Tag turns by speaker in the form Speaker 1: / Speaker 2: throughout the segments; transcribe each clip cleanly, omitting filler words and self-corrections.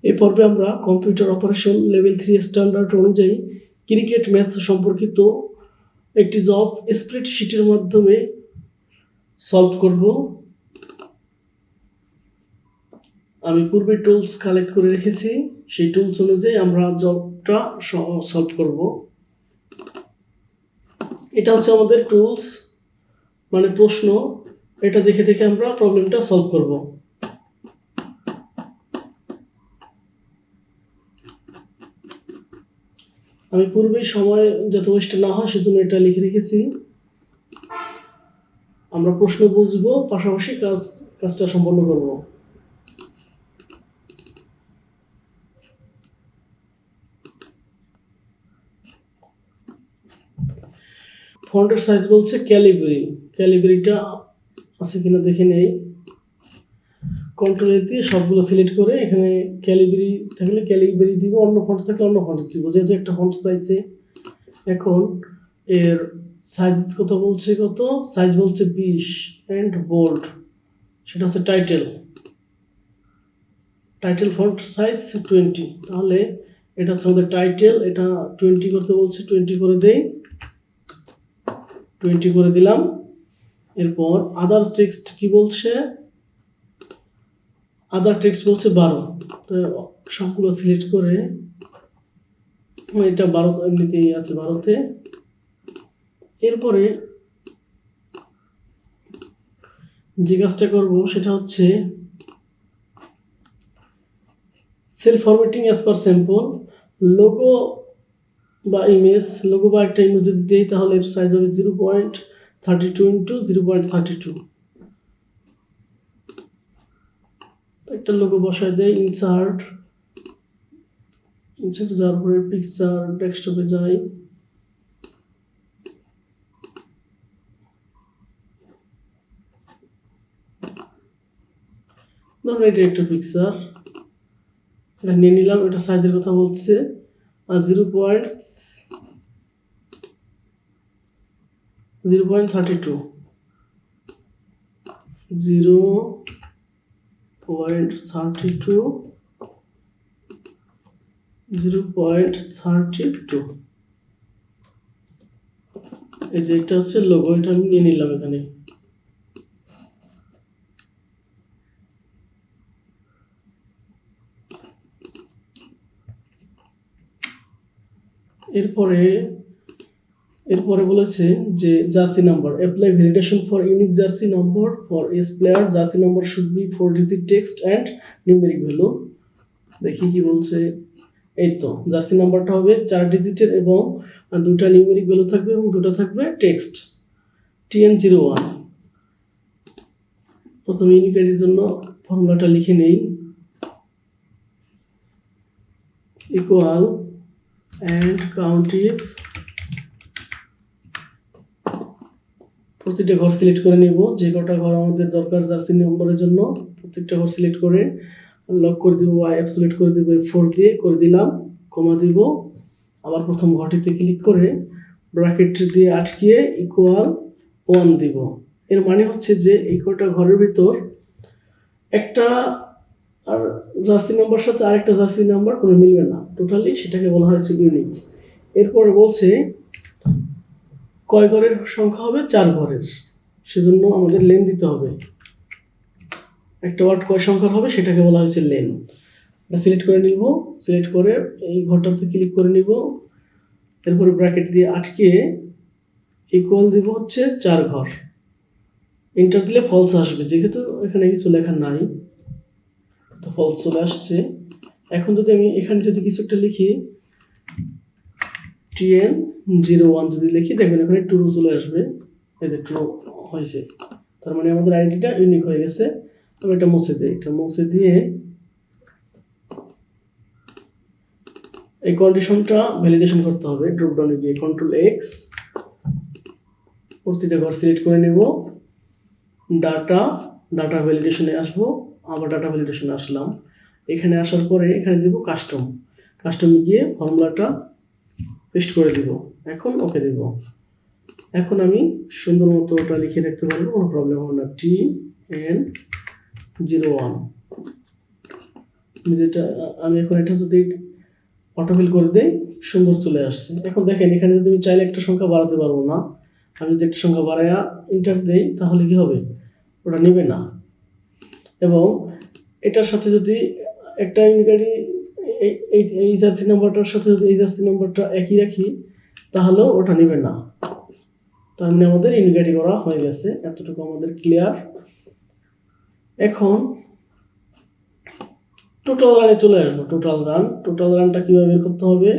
Speaker 1: এই পর্বে আমরা কম্পিউটার অপারেশন লেভেল 3 স্ট্যান্ডার্ড অনুযায়ী ক্রিকেট ম্যাচ সম্পর্কিত একটি জব স্প্রেডশিটের মাধ্যমে সলভ করব। আমি পূর্বে টুলস কালেক্ট করে রেখেছি, সেই টুলস অনুযায়ী আমরা জবটা সলভ করব। এটা হচ্ছে আমাদের টুলস, মানে প্রশ্ন। এটা দেখে দেখে আমরা প্রবলেমটা সলভ করব। আমি পূর্বেই সময় যত ওয়েস্ট না হয় সেজন্য এটা লিখে রেখেছি। আমরা প্রশ্ন বুঝবো, পাশাপাশি কাজটা সম্পন্ন করব। ফন্টের সাইজ বলছে ক্যালিব্রি। ক্যালিব্রিটা আছে কিনা দেখে নেই। কন্ট্রোল দিয়ে সবগুলো সিলেক্ট করে এখানে ক্যালিব্রি থাকলে ক্যালিব্রি দিব, অন্য ফন্ট থাকলে অন্য ফন্ট দিব, যেহেতু একটা ফন্ট সাইজে। এখন এর সাইজ কত বলছে, কত সাইজ বলছে 20 এন্ড বোল্ড, সেটা হচ্ছে টাইটেল ফন্ট সাইজ 20। তাহলে এটা হচ্ছে আমাদের টাইটেল, এটা 20 করতে বলছে, 20 করে দেই, 20 করে দিলাম। এরপর আদার টেক্সট কি বলছে, আদার টেক্সট বলছে 12। তো সবগুলো সিলেক্ট করে এটা 12 এমনিতেই আছে 12তে। এরপরে যে কাজটা করবো সেটা হচ্ছে cell formatting as per sample. Logo বা ইমেজ, লোগো বা একটা ইমেজ যদি দিই তাহলে এর সাইজ হবে 0.32 ইন্টু 0.32। একটা লোগো বসায় দেয়, ইনসার্ট যাওয়ার পরে পিকচার ডেস্কটপে যাই। ধরুন এটা একটা পিকচার, এটা নিয়ে নিলাম। এটা সাইজের কথা বলছে আর 0.32 এই যে এটা হচ্ছে লোগো, এটা আমি নিয়ে নিলাম এখানে। এরপরে বলেছে যে jersey number, apply validation for unique jersey number for S player. Jersey number should be 4 digit text and numeric value. দেখি কি বলছে। এই তো জার্সি নাম্বারটা হবে 4 ডিজিটের এবং 2টা নিউমেরিক ভ্যালু থাকবে এবং 2টা থাকবে টেক্সট। TN01। প্রথমে ইউনিক আইডির জন্য ফর্মুলাটা লিখে নেই, ইকুয়াল অ্যান্ড কাউন্টিভ। প্রতিটা ঘর সিলেক্ট করে নিব, যে কটা ঘর আমাদের দরকার জার্সি নম্বরের জন্য প্রত্যেকটা ঘর সিলেক্ট করে লক করে দিব, অ্যাবসলিউট করে দিব, F4 দিয়ে করে দিলাম, কমা দিব। আবার প্রথম ঘরটিতে ক্লিক করে ব্র্যাকেট দিয়ে আটকিয়ে ইকুয়াল 1 দিব। এর মানে হচ্ছে যে এই কটা ঘরের ভিতর একটা আর জার্সি নাম্বার সাথে আরেকটা জার্সি নাম্বার কোনো মিলবে না, টোটালি সেটাকে বলা হয়েছে ইউনিক। এরপর বলছে কয় ঘরের সংখ্যা হবে, 4 ঘরের, সেজন্য আমাদের লেন দিতে হবে। একটা ওয়ার্ড কয় সংখ্যার হবে সেটাকে বলা হয়েছে লেন। এটা সিলেক্ট করে নিব, সিলেক্ট করে এই ঘরটাতে ক্লিক করে নিব, এরপরে ব্র্যাকেট দিয়ে আটকে ইকুয়াল দিব হচ্ছে 4 ঘর। এন্টার দিলে ফলস আসবে, যেহেতু এখানে কিছু লেখা নাই তো ফলস চলে আসছে। এখন যদি আমি এখানে যদি কিছু একটা লিখি TN01 যদি লিখি, দেখবেন এখানে ট্রু চলে আসবে। এই যে ট্রু হয়েছে, তার মানে আমাদের আইডিটা ইউনিক হয়ে গেছে। আমি এটা মুছে দিই, এটা মুছে দিয়ে এই কন্ডিশনটা ভ্যালিডেশন করতে হবে। ড্রপ ডাউনে গিয়ে কন্ট্রোল এক্স, প্রতিটা ঘর সিলেক্ট করে নেব, ডাটা ভ্যালিডেশনে আসবো, আবার ডাটা ভ্যালিডেশনে আসলাম। এখানে আসার পরে এখানে দিব কাস্টমে গিয়ে ফর্মুলাটা পেস্ট করে দিব, এখন ওকে দিব। এখন আমি সুন্দর মতো ওটা লিখে রাখতে পারবো, কোনো প্রবলেম হবে না। TN01 আমি এখন এটা যদি অটোফিল করে দেই সুন্দর চলে আসছে। এখন দেখেন এখানে যদি আমি চাইলে একটা সংখ্যা বাড়াতে পারবো না, আমি যদি একটা সংখ্যা বাড়ায়া ইন্টার দেই তাহলে কি হবে, ওটা নেবে না। এবং এটার সাথে যদি একটা ইউনিকারি এই জার্সি নাম্বারটার সাথে যদি এই জার্সি নাম্বারটা একই রাখি তাহলেও ওটা নেবে না। তার মানে আমাদের ইউনিকারি করা হয়ে গেছে, এতটুকু আমাদের ক্লিয়ার। এখন টোটাল রানে চলে আসবো। টোটাল রানটা কিভাবে বের করতে হবে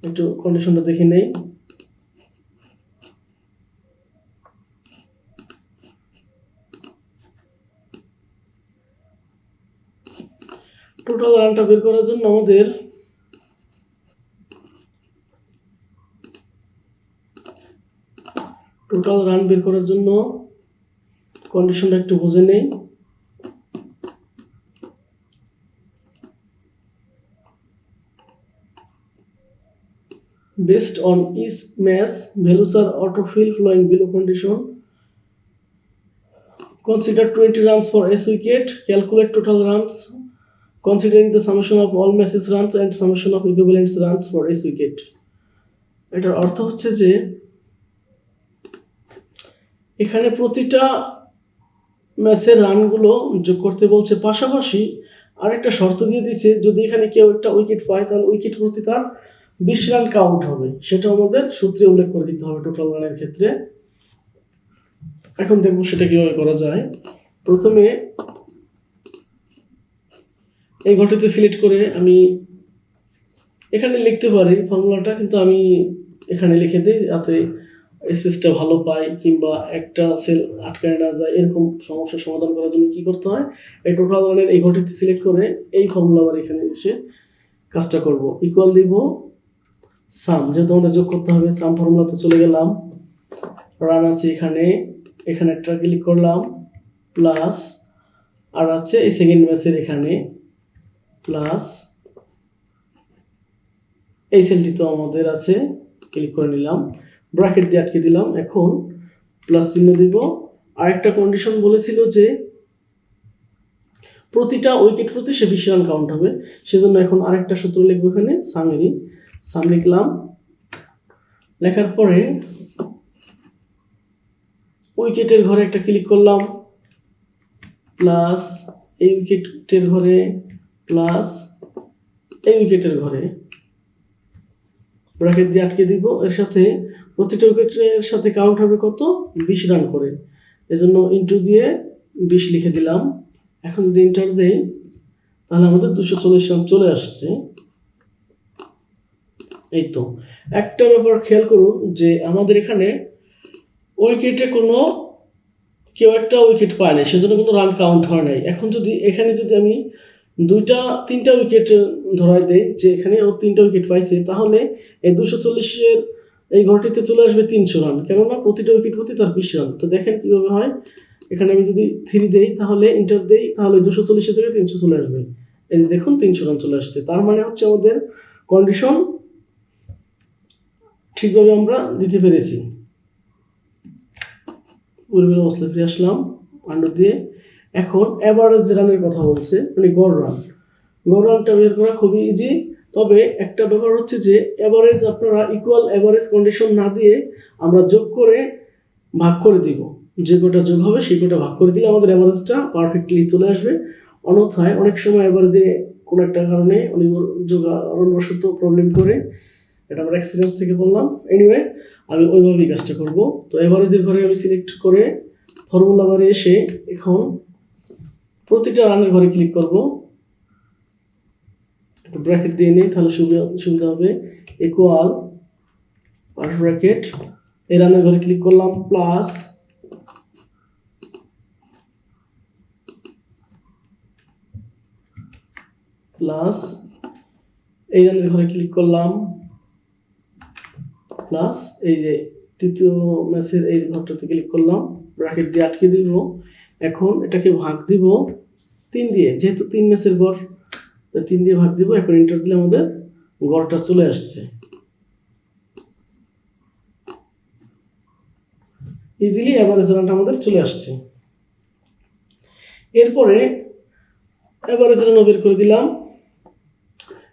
Speaker 1: একটু কন্ডিশনটা দেখে নেই। টোটাল রানটা বের করার জন্য আমাদের কন্ডিশনটা একটু বুঝে নেই। Based on each match, values are autofill flowing below condition. Consider 20 runs for S wicket. Calculate total runs considering the summation of all matches runs and summation of equivalent runs for S wicket. এটার অর্থ হচ্ছে যে এখানে প্রতিটা ম্যাচের রানগুলো যোগ করতে বলছে, পাশাপাশি আরেকটা শর্ত দিয়ে দিয়েছে যদি এখানে কেউ একটা উইকেট পায় তাহলে উইকেট প্রতি তার 20 রান কাউন্ট হবে, সেটা আমাদের সূত্রে উল্লেখ করে দিতে হবে টোটাল রানের ক্ষেত্রে। এখন দেখবো সেটা কিভাবে করা যায়। প্রথমে এই ঘরটিতে সিলেক্ট করে আমি এখানে লিখতে পারি ফর্মুলাটা, কিন্তু আমি এখানে লিখে দিই যাতে স্পেসটা ভালো পাই কিংবা একটা সেল আটকায় না যায়। এরকম সমস্যার সমাধান করার জন্য কি করতে হয়, এই টোটাল রানের এই ঘরটিতে সিলেক্ট করে এই ফর্মুলা আবার এখানে এসে কাজটা করব। ইকুয়াল দিব সাম, যেহেতু আমাদের যোগ করতে হবে, সাম ফর্মুলাতে চলে গেলাম। রান আছে এখানে একটা ক্লিক করলাম, প্লাস আর আছে এই সেকেন্ড ম্যাচের এখানে, প্লাস এই সেলটি তো আমাদের আছে, ক্লিক করে নিলাম, ব্র্যাকেট দিয়ে আটকে দিলাম। এখন প্লাস চিহ্ন দিব। আরেকটা কন্ডিশন বলেছিল যে প্রতিটা উইকেট প্রতি সে 20 রান কাউন্ট হবে, সেজন্য এখন আরেকটা সূত্র লিখবো এখানে, সাম লিখলাম। লেখার পরে উইকেটের ঘরে একটা ক্লিক করলাম, প্লাস এই উইকেটের ঘরে, প্লাস এই উইকেটের ঘরে, ব্র্যাকেট দিয়ে আটকে দিব। এর সাথে প্রতিটা উইকেটের সাথে কাউন্ট হবে কত, 20 রান করে, এজন্য ইন্টু দিয়ে 20 লিখে দিলাম। এখন যদি এন্টার দেই তাহলে আমাদের 240 রান চলে আসছে। এই তো একটা ব্যাপার খেয়াল করুন যে আমাদের এখানে উইকেটে কোনো কেউ একটা উইকেট পায় না, সেজন্য কোনো রান কাউন্ট হয় নাই। এখন যদি এখানে যদি আমি তিনটা উইকেট ধরাই দেই যে এখানে ও 3টা উইকেট পাইছে, তাহলে এই 240-এর এই ঘরটিতে চলে আসবে 300 রান, কেননা প্রতিটা উইকেট প্রতি তার 20 রান। তো দেখেন কিভাবে হয়, এখানে আমি যদি 3 দেই তাহলে ইন্টার দেই তাহলে 240-এর জায়গায় 300 চলে আসবে। এই যে দেখুন 300 রান চলে আসছে। তার মানে হচ্ছে আমাদের কন্ডিশন ঠিকভাবে আমরা দিতে পেরেছি। পূর্বের অবস্থায় ফিরে আসলাম আন্ডু দিয়ে। এখন অ্যাভারেজ রানের কথা বলছে, মানে গড় রানটা বের করা খুবই ইজি। তবে একটা ব্যাপার হচ্ছে যে অ্যাভারেজ আপনারা ইকুয়াল অ্যাভারেজ কন্ডিশন না দিয়ে আমরা যোগ করে ভাগ করে দিব, যে কটা যোগ হবে সেই কটা ভাগ করে দিলে আমাদের অ্যাভারেজটা পারফেক্টলি চলে আসবে। অন্যথায় অনেক সময় অ্যাভারেজে কোনো একটা কারণে যোগাবশত প্রবলেম করে, এটা আমার এক্সপিরিয়েন্স থেকে বললাম। এনিওয়ে আমি ওইভাবেই কাজটা করব। তো এভারেজের ঘরে আমি সিলেক্ট করে ফর্মুলা বারে এসে এখন প্রতিটা রানের ঘরে ক্লিক করব, একটু ব্র্যাকেট দিয়ে নিই তাহলে সুবিধা হবে। ইকুয়াল ব্র্যাকেট, এই রানের ঘরে ক্লিক করলাম, প্লাস এই রানের ঘরে ক্লিক করলাম, প্লাস এই যে তৃতীয় ম্যাচের এই ঘরটাতে ক্লিক করলাম, ব্র্যাকেট দিয়ে আটকে দিব। এখন এটাকে ভাগ দিব 3 দিয়ে, যেহেতু 3 ম্যাচের গড়, 3 দিয়ে ভাগ দিব। এখন এন্টার দিলে আমাদের গড়টা চলে আসছে। ইজিলি অ্যাভারেজ রানটা আমাদের চলে আসছে। এরপরে অ্যাভারেজ রান বের করে দিলাম,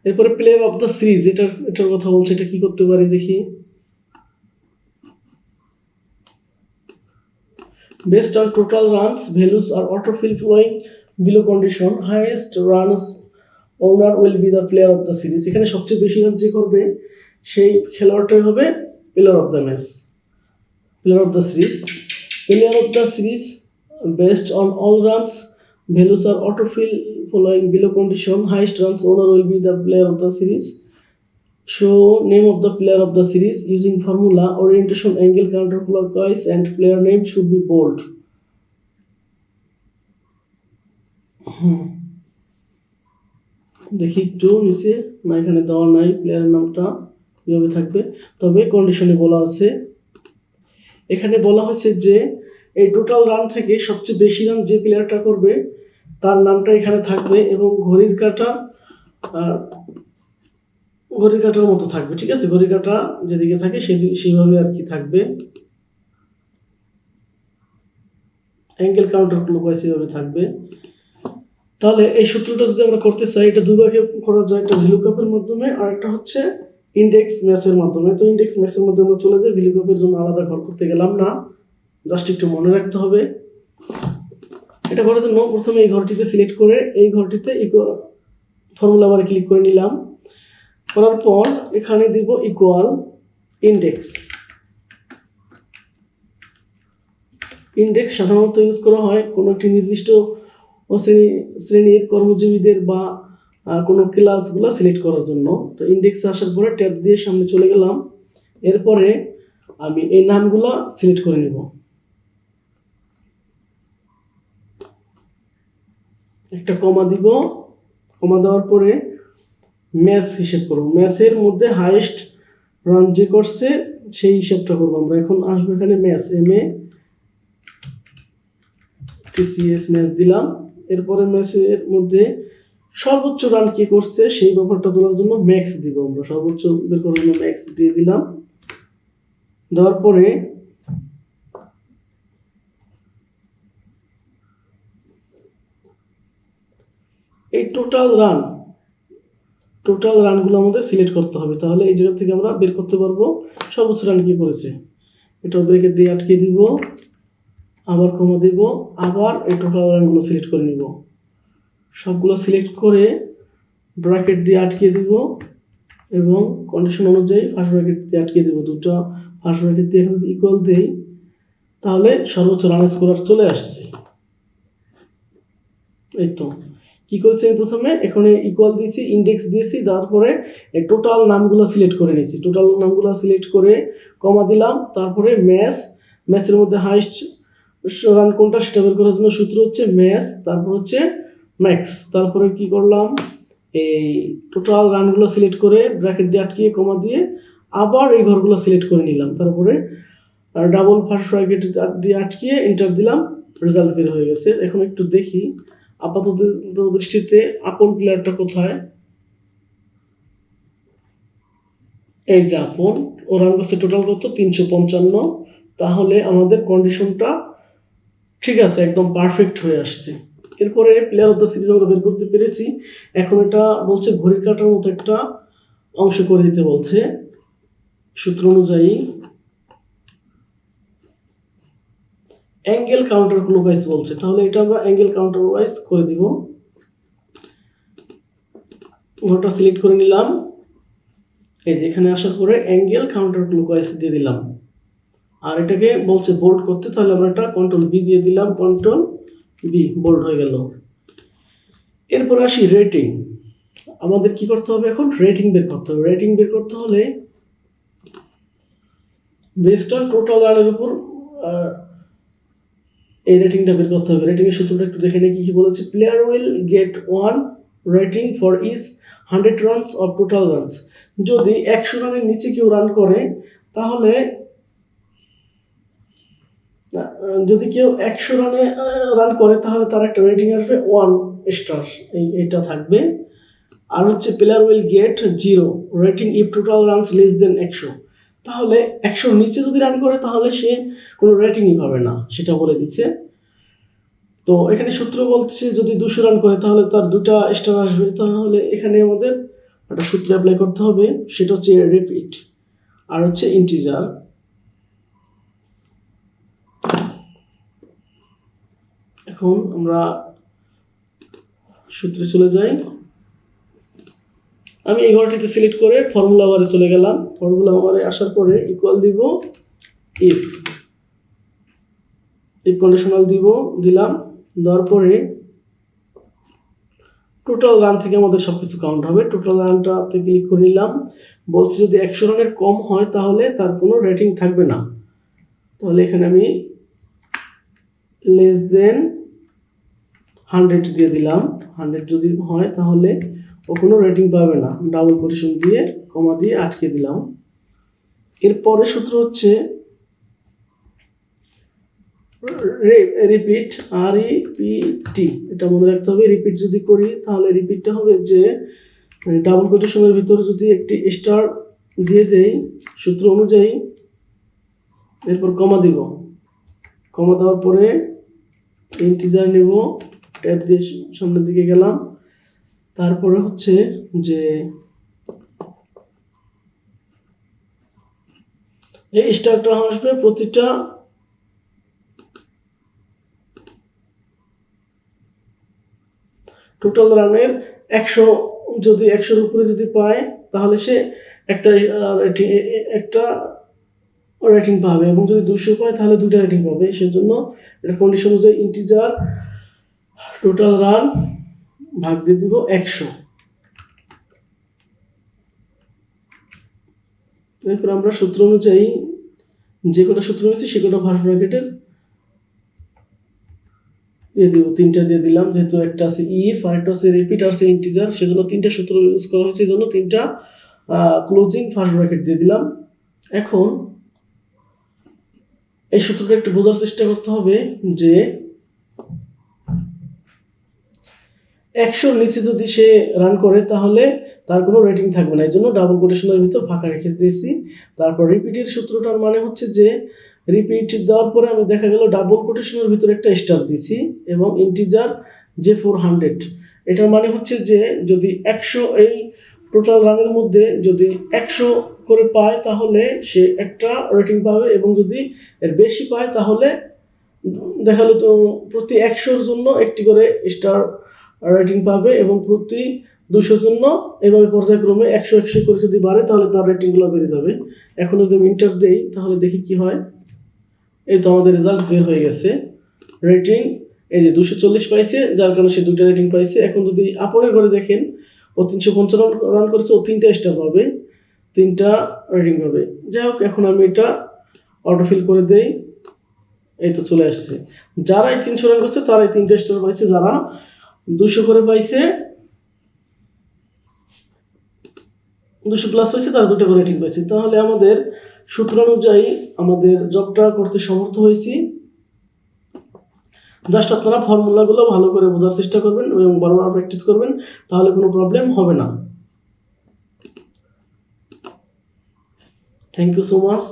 Speaker 1: এরপরে প্লেয়ার অফ দ্য সিরিজ, এটার কথা বলছে। এটা কি করতে পারি দেখি। Based on total runs, values are autofill flowing below condition. Highest runs owner will be the player of the series. এখানে সবচেয়ে বেশি রান যে করবে সেই খেলোয়াড়টাই হবে player of the match, player of the series. Player of the series based on all runs, values are autofill following below condition. Highest runs owner will be the player of the series. Show name of the player of the series using formula. Orientation angle counterclockwise and player name should be bold. দেখি একটু নিচে, না এখানে দেওয়া নাই প্লেয়ারের নামটা কিভাবে থাকবে, তবে কন্ডিশনে বলা আছে। এখানে বলা হয়েছে যে এই টোটাল রান থেকে সবচেয়ে বেশি রান যে প্লেয়ারটা করবে তার নামটা এখানে থাকবে এবং ঘড়ির কাঁটার মতো থাকবে, ঠিক আছে। ঘড়ির কাঁটা যেদিকে থাকে সেইভাবে আর কি থাকবে। অ্যাঙ্গেল কাউন্টার ক্লকওয়াইজ এভাবে থাকবে। তাহলে এই সূত্রটা যদি আমরা করতে চাই, এটা দুভাবে করা যায়, একটা ভিলুকাপের মাধ্যমে আর একটা হচ্ছে ইন্ডেক্স ম্যাচের মাধ্যমে। তো ইন্ডেক্স ম্যাচের মধ্যে আমরা চলে যাই, ভিলুকাপের জন্য আলাদা ঘর করতে গেলাম না, জাস্ট একটু মনে রাখতে হবে। এটা করার জন্য প্রথমে এই ঘরটিতে সিলেক্ট করে এই ঘরটিতে ফর্মুলা বারে ক্লিক করে নিলাম। করার পর এখানে দিব ইকুয়াল ইন্ডেক্স। ইন্ডেক্স সাধারণত ইউজ করা হয় কোনো একটি নির্দিষ্ট শ্রেণীর কর্মজীবীদের বা কোনো ক্লাসগুলো সিলেক্ট করার জন্য। তো ইন্ডেক্সে আসার পরে ট্যাব দিয়ে সামনে চলে গেলাম। এরপরে আমি এই নামগুলো সিলেক্ট করে নিব। একটা কমা দিব, কমা দেওয়ার পরে ম্যাচ হিসেব করব। ম্যাচের মধ্যে হাইয়েস্ট রান যে করছে সেই হিসাবটা করবো আমরা। এখন আসবো এখানে ম্যাচ, MATCS ম্যাচ দিলাম। এরপরে ম্যাচের মধ্যে সর্বোচ্চ রান কে করছে সেই ব্যাপারটা তোলার জন্য ম্যাক্স দিব আমরা। সর্বোচ্চ বের করার জন্য ম্যাক্স দিয়ে দিলাম। দেওয়ার পরে এই টোটাল রানগুলো আমাদের সিলেক্ট করতে হবে। তাহলে এই জায়গা থেকে আমরা বের করতে পারবো সর্বোচ্চ রান কি করেছে। এটা ব্রেকেট দিয়ে আটকে দিব, আবার কমা দিব, আবার এই টোটাল রানগুলো সিলেক্ট করে নিব। সবগুলো সিলেক্ট করে ব্র্যাকেট দিয়ে আটকে দিব এবং কন্ডিশন অনুযায়ী ফার্স্ট ব্র্যাকেট দিয়ে আটকে দিব। দুটো ফার্স্ট ব্র্যাকেট দিয়ে এখানে ইকুয়াল দেই, তাহলে সর্বোচ্চ রান স্কোরার চলে আসছে। এই তো কি করেছি আমি প্রথমে এখানে ইকুয়াল দিয়েছি, ইন্ডেক্স দিয়েছি, তারপরে এই টোটাল নামগুলো সিলেক্ট করে নিয়েছি। টোটাল নামগুলো সিলেক্ট করে কমা দিলাম, তারপরে ম্যাচের মধ্যে হাইস্ট রান কোনটা সেটা বের করার জন্য সূত্র হচ্ছে ম্যাচ, তারপর হচ্ছে ম্যাক্স। তারপরে কি করলাম, এই টোটাল রানগুলো সিলেক্ট করে ব্র্যাকেট দিয়ে আটকিয়ে কমা দিয়ে আবার এই ঘরগুলো সিলেক্ট করে নিলাম। তারপরে ডাবল ফার্স্ট ব্র্যাকেট দিয়ে আটকিয়ে এন্টার দিলাম, রেজাল্ট বের হয়ে গেছে। এখন একটু দেখি আপাতত দৃষ্টিতে আপন প্লেয়ারটা কোথায়। এই যে আপন, ও রান করছে টোটাল কত 355। তাহলে আমাদের কন্ডিশনটা ঠিক আছে, একদম পারফেক্ট হয়ে আসছে। এরপরে প্লেয়ার অফ দ্য সিরিজ আমরা বের করতে পেরেছি। এখন এটা বলছে ঘড়ির কাঁটার মতো একটা অংশ করে দিতে বলছে সূত্র অনুযায়ী। অ্যাঙ্গেল কাউন্টার ক্লকওয়াইজ বলছে, তাহলে এটা আমরা অ্যাঙ্গেল কাউন্টার ওয়াইজ করে দিব। ওটা সিলেক্ট করে নিলাম। এই যে এখানে আসার পরে অ্যাঙ্গেল কাউন্টার ক্লকওয়াইজ দিয়ে দিলাম। আর এটাকে বলছে বোল্ড করতে, তাহলে আমরা এটা কন্ট্রোল-B দিয়ে দিলাম, কন্ট্রোল-B, বোল্ড হয়ে গেল। এরপর আসি রেটিং। আমাদের কি করতে হবে এখন, রেটিং বের করতে হবে। রেটিং বের করতে হলে বেসড অন টোটাল রানের উপর এই রেটিংটা বের করতে হবে। রেটিংয়ের সূত্রটা একটু দেখে নিই কি কি বলেছে। Player will get 1 rating for each 100 runs of total runs. যদি 100 রানের নিচে কেউ রান করে, তাহলে যদি কেউ 100 রানে রান করে তাহলে তার একটা রেটিং আসবে 1 স্টার, এইটা থাকবে। আর হচ্ছে player will gate 0 rating if total runs less than 100। তাহলে 100 নিচে যদি রান করে তাহলে সে কোনো রেটিংই পাবে না, সেটা বলে দিচ্ছে। তো এখানে সূত্র বলছে যদি 200 রান করে তাহলে তার 2টা স্টার আসবে। তাহলে এখানে আমাদের একটা সূত্র অ্যাপ্লাই করতে হবে, সেটা হচ্ছে রিপিট আর হচ্ছে ইন্টিজার। এখন আমরা সূত্রে চলে যাই। আমি এই ঘরটিতে সিলেক্ট করে ফর্মুলা বারে চলে গেলাম। ফর্মুলা বারে আসার পরে ইকুয়াল দিব ইফ কন্ডিশনাল দিলাম। দেওয়ার পরে টোটাল রান থেকে আমাদের সবকিছু কাউন্ট হবে। টোটাল রানটাতে ক্লিক করে নিলাম। বলছি যদি 100 রানের কম হয় তাহলে তার কোনো রেটিং থাকবে না। তাহলে এখানে আমি লেস দেন 100 দিয়ে দিলাম। 100 যদি হয় তাহলে ও কোনো রেটিং পাবে না। ডাবল কোটেশন দিয়ে কমা দিয়ে আটকে দিলাম। এরপরে সূত্র হচ্ছে রিপিট, REPT, এটা মনে রাখতে হবে। রিপিট যদি করি তাহলে রিপিটটা হবে যে ডাবল কোটেশনের ভিতরে যদি একটি স্টার দিয়ে দেই সূত্র অনুযায়ী, এরপর কমা দিব। কমা দেওয়ার পরে ইন্টিজার নেব, ট্যাব দিয়ে সামনের দিকে গেলাম। তারপরে হচ্ছে যে এই স্টারটা আসবে প্রতিটা টোটাল রানের 100, যদি 100-র উপরে যদি পায় তাহলে সে একটা রেটিং পাবে, এবং যদি 200 পায় তাহলে 2টা রেটিং পাবে। সেজন্য এটা কন্ডিশন অনুযায়ী ইন্টিজার টোটাল রান ভাগ দিয়ে দিব 100। এরপর আমরা সূত্র অনুযায়ী যে কটা সূত্র রয়েছে সে কটা ফার্স্ট ব্র্যাকেটের দিয়ে দিব। 3টা দিয়ে দিলাম, যেহেতু একটা আছে ইফ আর একটা আছে রিপিট আর আছে ইন্টিজার, সেজন্য 3টা সূত্র ইউজ করা হয়েছে, এই জন্য 3টা ক্লোজিং ফার্স্ট ব্র্যাকেট দিয়ে দিলাম। এখন এই সূত্রটা একটু বোঝার চেষ্টা করতে হবে যে 100-র নিচে যদি সে রান করে তাহলে তার কোনো রেটিং থাকবে না, এই জন্য ডাবল কোটেশনের ভিতর ফাঁকা রেখে দিয়েছি। তারপর রিপিটের সূত্রটার মানে হচ্ছে যে রিপিট দেওয়ার পরে আমি দেখা গেল ডাবল কোটেশনের ভিতরে একটা স্টার দিছি এবং ইন্টিজার যে 400, এটার মানে হচ্ছে যে যদি 100 এই টোটাল রানের মধ্যে যদি 100 করে পায় তাহলে সে একটা রেটিং পাবে, এবং যদি এর বেশি পায় তাহলে দেখালো তো প্রতি 100-র জন্য একটি করে স্টার রেটিং পাবে, এবং প্রতি 200 জন্য এভাবে পর্যায়ক্রমে 100 করে যদি বাড়ে তাহলে তার রেটিংগুলো বেড়ে যাবে। এখন যদি আমি ইন্টার দেই তাহলে দেখি কি হয়। এই তো আমাদের রেজাল্ট বের হয়ে গেছে। রেটিং এই যে 240 পাইছে, যার কারণে সে 2টা রেটিং পাইছে। এখন যদি আপনের ঘরে দেখেন ও 355 রান করেছে, ও 3টা স্টার পাবে, 3টা রেটিং পাবে। যাই হোক, এখন আমি এটা অটোফিল করে দেই। এই তো চলে আসছে। যারাই 300 রান করছে তারাই 3টা স্টার পাইছে, যারা 200 করে পাইছে 200 প্লাস পাইছে তারা 2টা করে রেটিং পাইছে। তাহলে আমাদের সূত্র অনুযায়ী আমাদের জবটা করতে সমর্থ হয়েছি। জাস্ট আপনারা ফর্মুলাগুলো ভালো করে বোঝার চেষ্টা করবেন এবং বারবার প্র্যাকটিস করবেন, তাহলে কোনো প্রবলেম হবে না। Thank you so much.